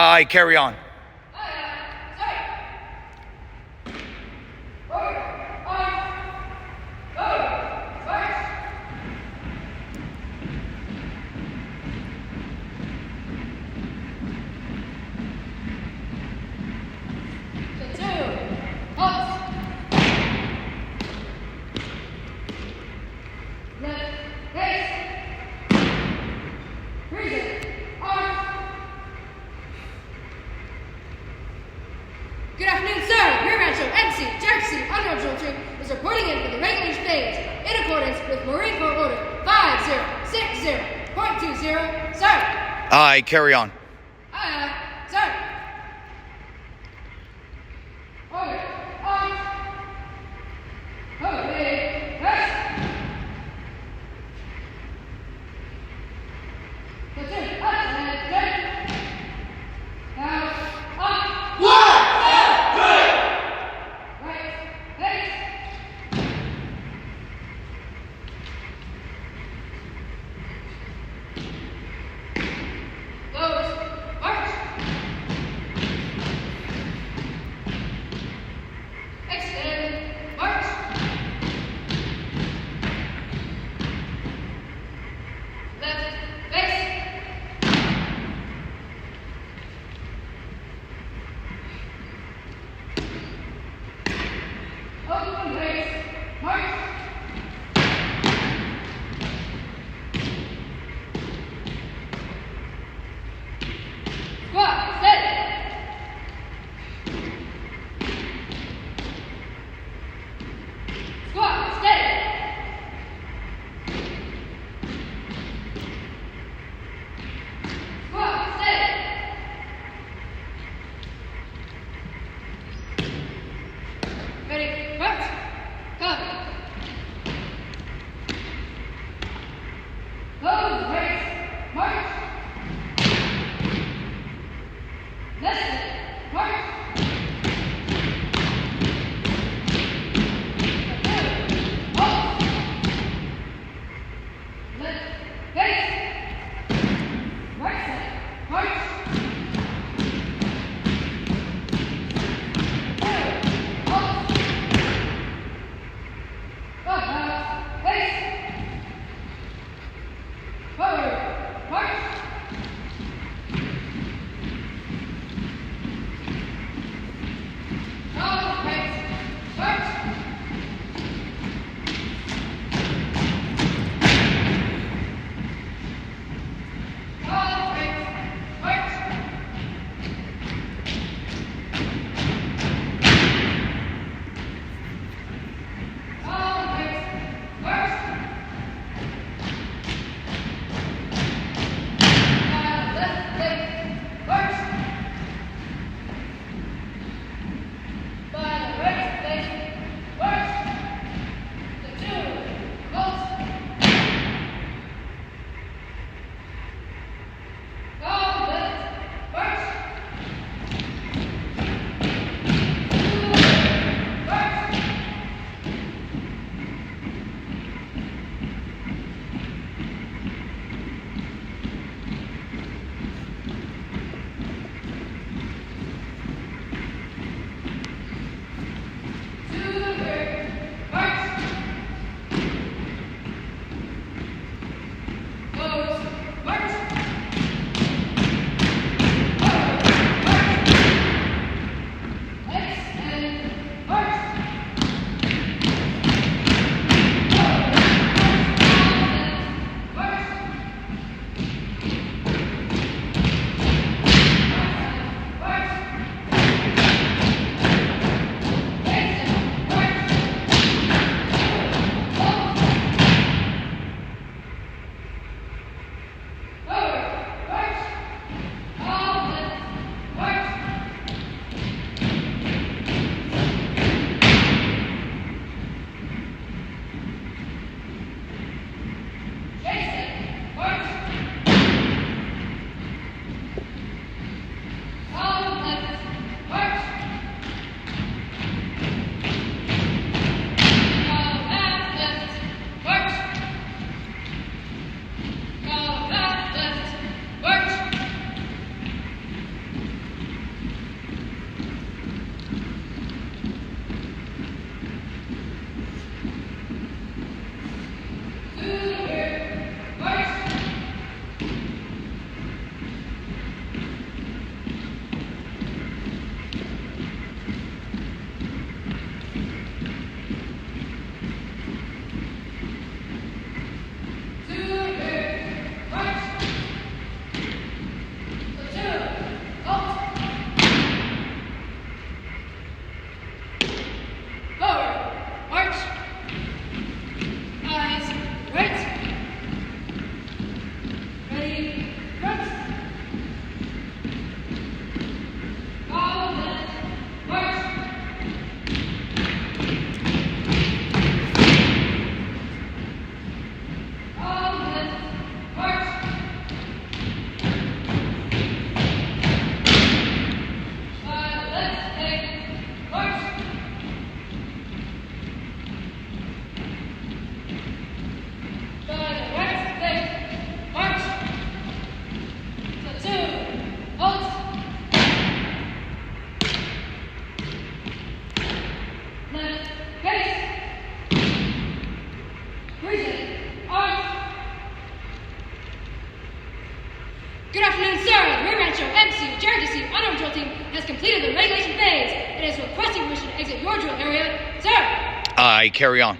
Aye, carry on. Good afternoon, sir. Rear Rancho MC Jackson Underwood Drill Team is reporting in for the regulation phase in accordance with Marine Corps Order 5060.20, sir. Aye, carry on. Aye, sir. Order, arms. Okay, rest. Platoon, up and ready. Now, up. Right, face. Close, march. Ready? March! Right, left, march! So 2, halt! Left, pace! Reason, arm! Good afternoon, sir. Rear Rancho MC Cherokee C Honor Drill Team has completed the regulation phase and is requesting permission to exit your drill area. Sir! Aye, carry on.